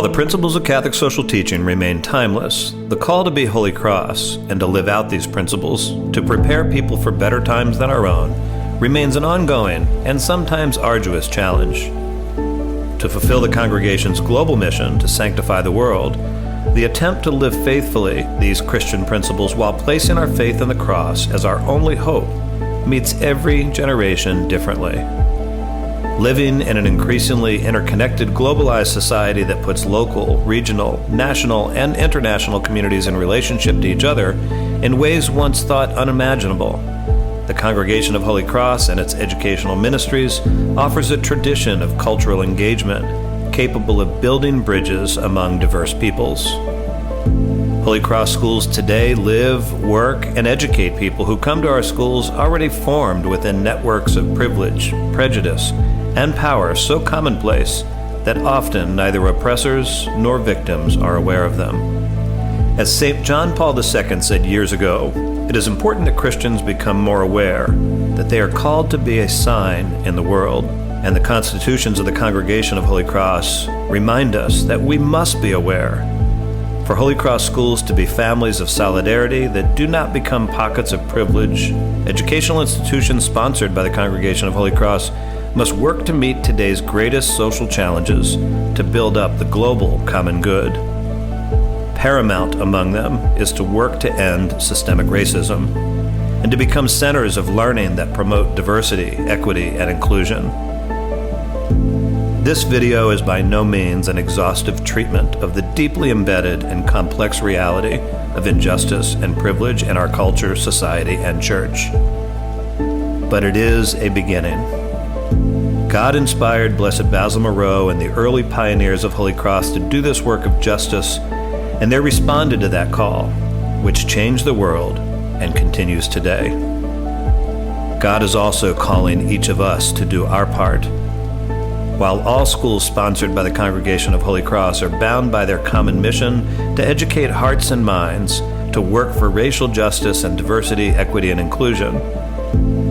While the principles of Catholic social teaching remain timeless, the call to be Holy Cross and to live out these principles, to prepare people for better times than our own, remains an ongoing and sometimes arduous challenge. To fulfill the congregation's global mission to sanctify the world, the attempt to live faithfully these Christian principles while placing our faith in the cross as our only hope meets every generation differently. Living in an increasingly interconnected, globalized society that puts local, regional, national, and international communities in relationship to each other in ways once thought unimaginable, the Congregation of Holy Cross and its educational ministries offers a tradition of cultural engagement capable of building bridges among diverse peoples. Holy Cross schools today live, work, and educate people who come to our schools already formed within networks of privilege, prejudice, and power so commonplace that often neither oppressors nor victims are aware of them. As St. John Paul II said years ago, it is important that Christians become more aware that they are called to be a sign in the world, and the constitutions of the Congregation of Holy Cross remind us that we must be aware. For Holy Cross schools to be families of solidarity that do not become pockets of privilege, educational institutions sponsored by the Congregation of Holy Cross must work to meet today's greatest social challenges to build up the global common good. Paramount among them is to work to end systemic racism and to become centers of learning that promote diversity, equity, and inclusion. This video is by no means an exhaustive treatment of the deeply embedded and complex reality of injustice and privilege in our culture, society, and church. But it is a beginning. God inspired Blessed Basil Moreau and the early pioneers of Holy Cross to do this work of justice, and they responded to that call, which changed the world and continues today. God is also calling each of us to do our part. While all schools sponsored by the Congregation of Holy Cross are bound by their common mission to educate hearts and minds to work for racial justice and diversity, equity, and inclusion,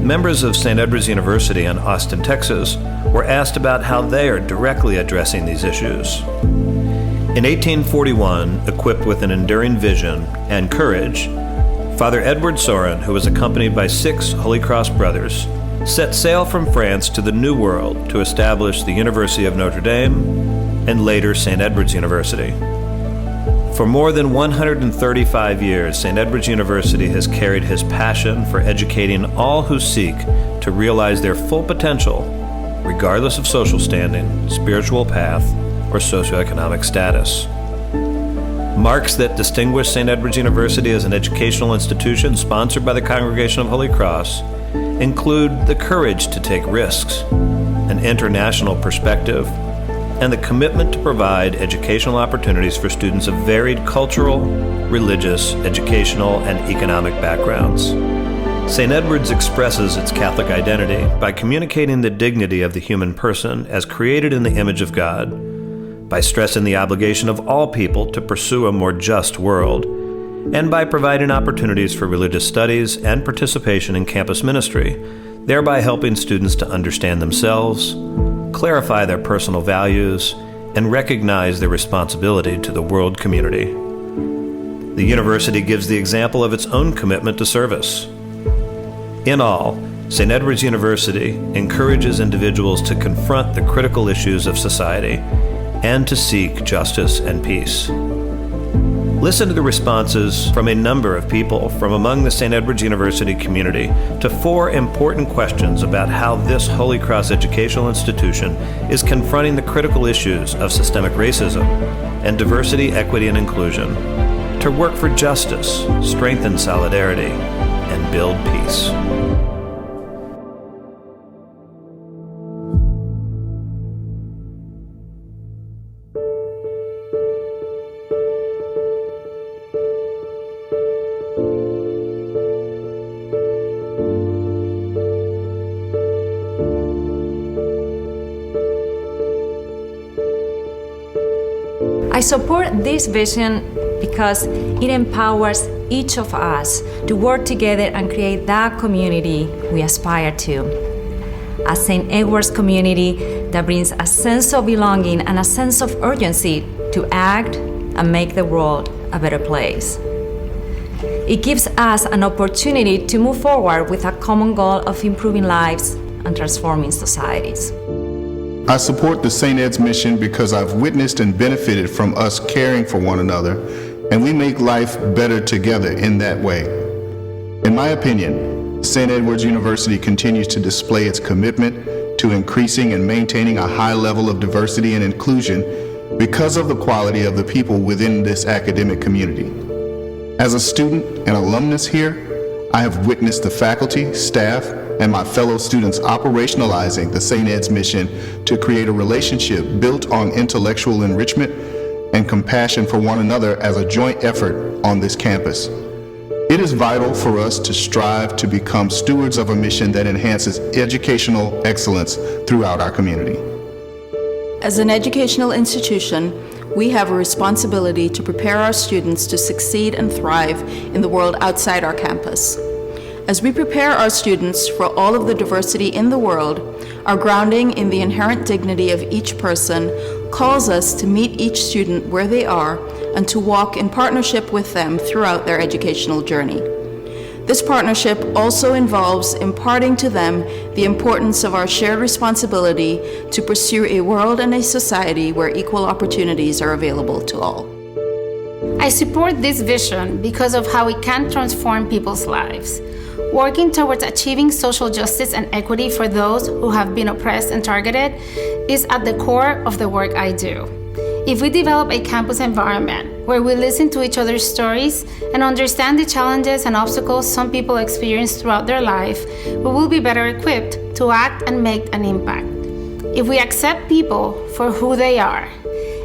members of St. Edward's University in Austin, Texas, were asked about how they are directly addressing these issues. In 1841, equipped with an enduring vision and courage, Father Edward Sorin, who was accompanied by 6 Holy Cross brothers, set sail from France to the New World to establish the University of Notre Dame and later St. Edward's University. For more than 135 years, St. Edward's University has carried his passion for educating all who seek to realize their full potential, regardless of social standing, spiritual path, or socioeconomic status. Marks that distinguish St. Edward's University as an educational institution sponsored by the Congregation of Holy Cross include the courage to take risks, an international perspective, and the commitment to provide educational opportunities for students of varied cultural, religious, educational, and economic backgrounds. St. Edward's expresses its Catholic identity by communicating the dignity of the human person as created in the image of God, by stressing the obligation of all people to pursue a more just world, and by providing opportunities for religious studies and participation in campus ministry, thereby helping students to understand themselves, clarify their personal values, and recognize their responsibility to the world community. The university gives the example of its own commitment to service. In all, St. Edward's University encourages individuals to confront the critical issues of society and to seek justice and peace. Listen to the responses from a number of people from among the St. Edward's University community to 4 important questions about how this Holy Cross educational institution is confronting the critical issues of systemic racism and diversity, equity, and inclusion to work for justice, strengthen solidarity, and build peace. I support this vision because it empowers each of us to work together and create that community we aspire to. A St. Edward's community that brings a sense of belonging and a sense of urgency to act and make the world a better place. It gives us an opportunity to move forward with a common goal of improving lives and transforming societies. I support the St. Ed's mission because I've witnessed and benefited from us caring for one another, and we make life better together in that way. In my opinion, St. Edward's University continues to display its commitment to increasing and maintaining a high level of diversity and inclusion because of the quality of the people within this academic community. As a student and alumnus here, I have witnessed the faculty, staff, and my fellow students operationalizing the St. Ed's mission to create a relationship built on intellectual enrichment and compassion for one another as a joint effort on this campus. It is vital for us to strive to become stewards of a mission that enhances educational excellence throughout our community. As an educational institution, we have a responsibility to prepare our students to succeed and thrive in the world outside our campus. As we prepare our students for all of the diversity in the world, our grounding in the inherent dignity of each person calls us to meet each student where they are and to walk in partnership with them throughout their educational journey. This partnership also involves imparting to them the importance of our shared responsibility to pursue a world and a society where equal opportunities are available to all. I support this vision because of how it can transform people's lives. Working towards achieving social justice and equity for those who have been oppressed and targeted is at the core of the work I do. If we develop a campus environment where we listen to each other's stories and understand the challenges and obstacles some people experience throughout their life, we will be better equipped to act and make an impact. If we accept people for who they are,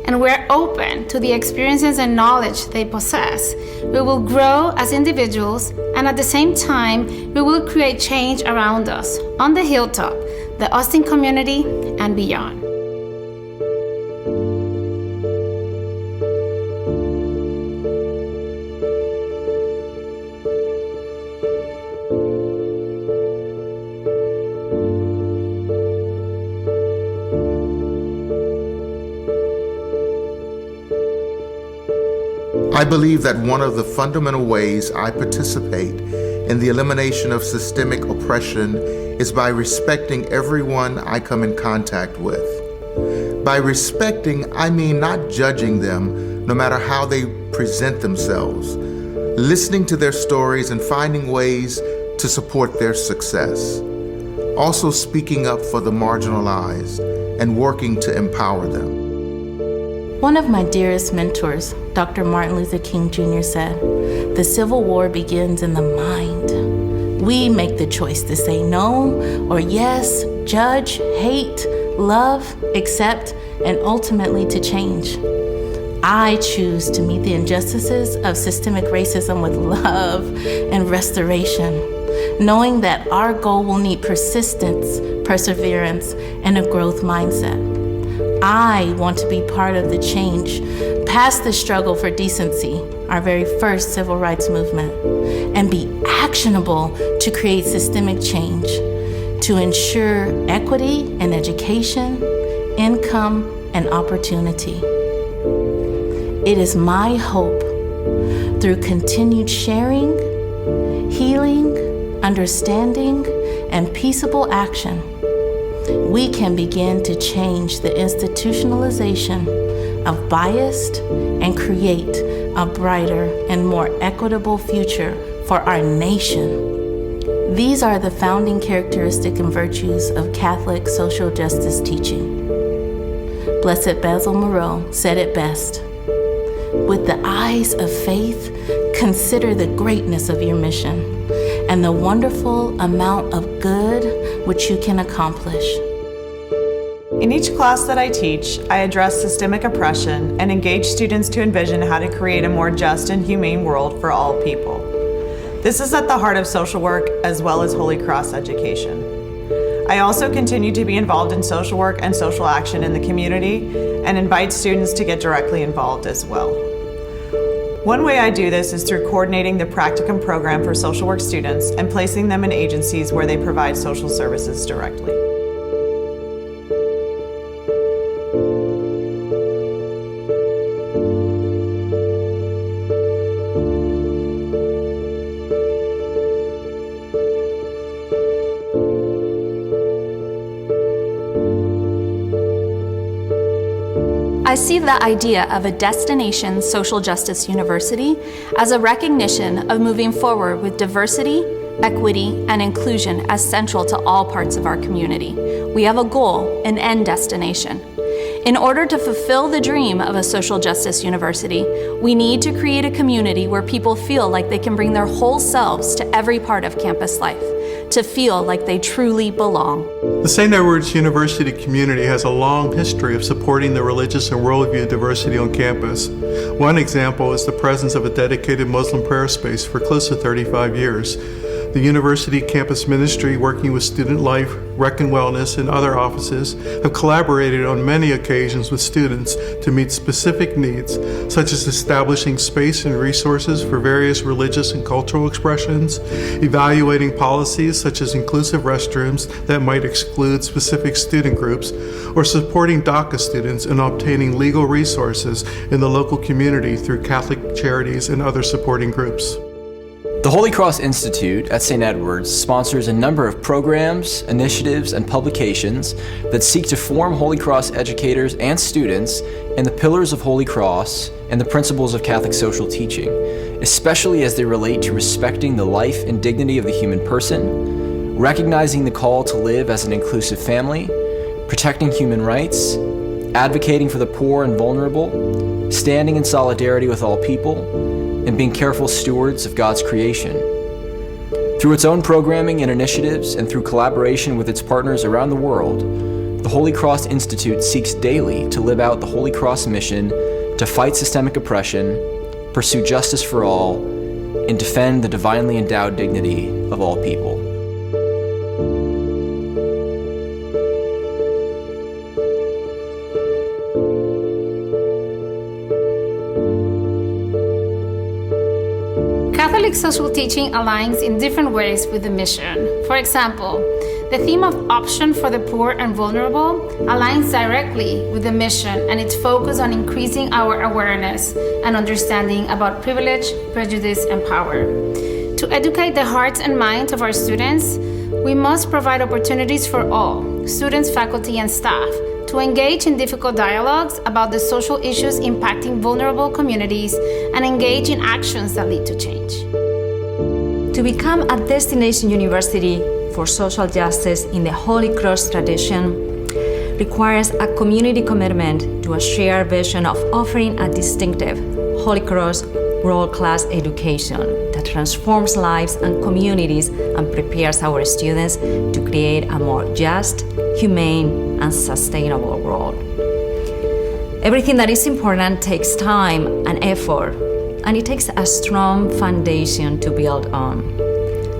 and we're open to the experiences and knowledge they possess, we will grow as individuals, and at the same time, we will create change around us, on the hilltop, the Austin community, and beyond. I believe that one of the fundamental ways I participate in the elimination of systemic oppression is by respecting everyone I come in contact with. By respecting, I mean not judging them, no matter how they present themselves, listening to their stories and finding ways to support their success. Also speaking up for the marginalized and working to empower them. One of my dearest mentors, Dr. Martin Luther King Jr. said, "The Civil War begins in the mind. We make the choice to say no or yes, judge, hate, love, accept, and ultimately to change. I choose to meet the injustices of systemic racism with love and restoration, knowing that our goal will need persistence, perseverance, and a growth mindset. I want to be part of the change, past the struggle for decency, our very first civil rights movement, and be actionable to create systemic change, to ensure equity in education, income, and opportunity. It is my hope, through continued sharing, healing, understanding, and peaceable action, we can begin to change the institutionalization of bias and create a brighter and more equitable future for our nation. These are the founding characteristics and virtues of Catholic social justice teaching. Blessed Basil Moreau said it best: "With the eyes of faith, consider the greatness of your mission and the wonderful amount of good which you can accomplish." In each class that I teach, I address systemic oppression and engage students to envision how to create a more just and humane world for all people. This is at the heart of social work as well as Holy Cross education. I also continue to be involved in social work and social action in the community and invite students to get directly involved as well. One way I do this is through coordinating the practicum program for social work students and placing them in agencies where they provide social services directly. I see the idea of a destination social justice university as a recognition of moving forward with diversity, equity, and inclusion as central to all parts of our community. We have a goal, an end destination. In order to fulfill the dream of a social justice university, we need to create a community where people feel like they can bring their whole selves to every part of campus life, to feel like they truly belong. The St. Edward's University community has a long history of supporting the religious and worldview diversity on campus. One example is the presence of a dedicated Muslim prayer space for close to 35 years. The university campus ministry, working with Student Life, Rec and Wellness, and other offices, have collaborated on many occasions with students to meet specific needs, such as establishing space and resources for various religious and cultural expressions, evaluating policies such as inclusive restrooms that might exclude specific student groups, or supporting DACA students in obtaining legal resources in the local community through Catholic charities and other supporting groups. The Holy Cross Institute at St. Edward's sponsors a number of programs, initiatives, and publications that seek to form Holy Cross educators and students in the pillars of Holy Cross and the principles of Catholic social teaching, especially as they relate to respecting the life and dignity of the human person, recognizing the call to live as an inclusive family, protecting human rights, advocating for the poor and vulnerable, standing in solidarity with all people, and being careful stewards of God's creation. Through its own programming and initiatives, and through collaboration with its partners around the world, the Holy Cross Institute seeks daily to live out the Holy Cross mission to fight systemic oppression, pursue justice for all, and defend the divinely endowed dignity of all people. Catholic social teaching aligns in different ways with the mission. For example, the theme of option for the poor and vulnerable aligns directly with the mission and its focus on increasing our awareness and understanding about privilege, prejudice, and power. To educate the hearts and minds of our students, we must provide opportunities for all, students, faculty, and staff, to engage in difficult dialogues about the social issues impacting vulnerable communities and engage in actions that lead to change. To become a destination university for social justice in the Holy Cross tradition requires a community commitment to a shared vision of offering a distinctive Holy Cross world-class education that transforms lives and communities and prepares our students to create a more just, humane, and sustainable world. Everything that is important takes time and effort, and it takes a strong foundation to build on.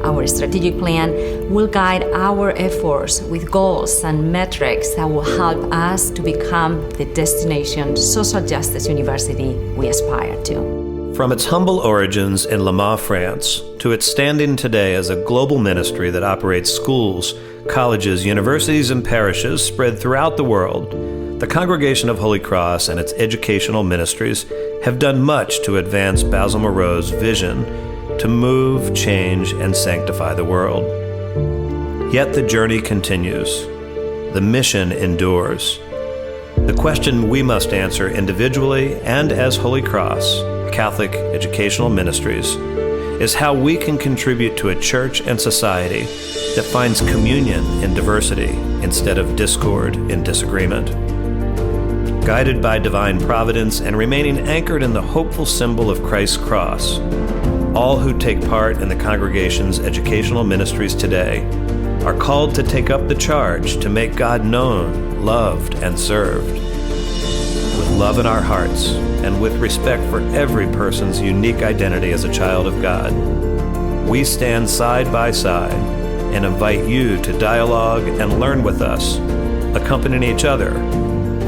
Our strategic plan will guide our efforts with goals and metrics that will help us to become the destination social justice university we aspire to. From its humble origins in Le Mans, France, to its standing today as a global ministry that operates schools, colleges, universities, and parishes spread throughout the world, the Congregation of Holy Cross and its educational ministries have done much to advance Basil Moreau's vision to move, change, and sanctify the world. Yet the journey continues. The mission endures. The question we must answer individually and as Holy Cross, Catholic Educational Ministries, is how we can contribute to a church and society that finds communion in diversity instead of discord in disagreement. Guided by divine providence and remaining anchored in the hopeful symbol of Christ's cross, all who take part in the congregation's educational ministries today are called to take up the charge to make God known, loved, and served. With love in our hearts and with respect for every person's unique identity as a child of God, we stand side by side and invite you to dialogue and learn with us, accompanying each other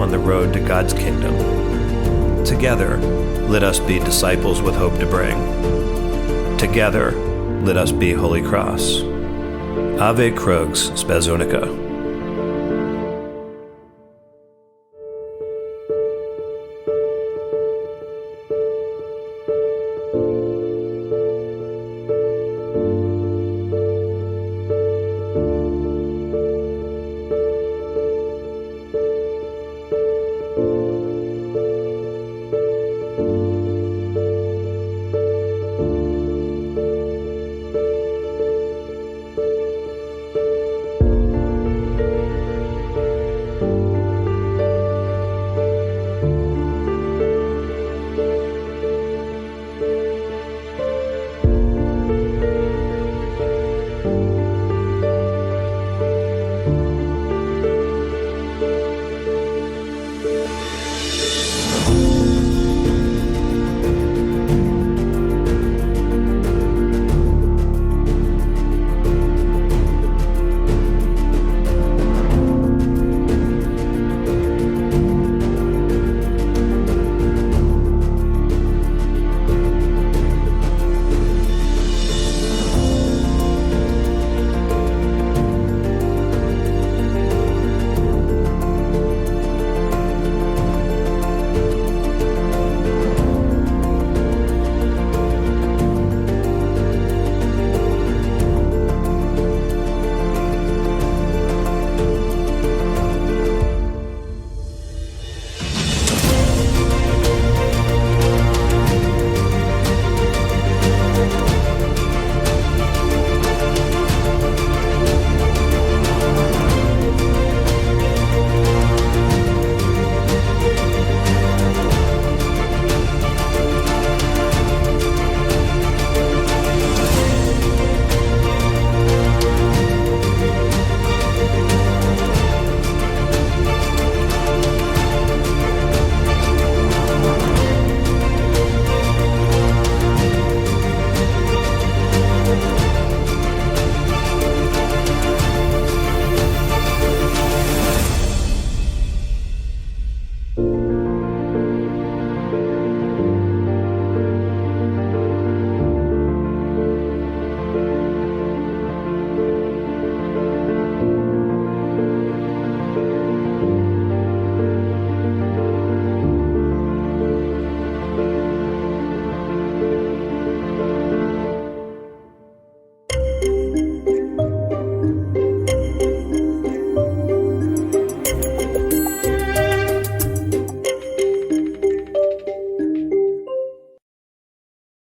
on the road to God's kingdom. Together, let us be disciples with hope to bring. Together, let us be Holy Cross. Ave Crux Spes Unica.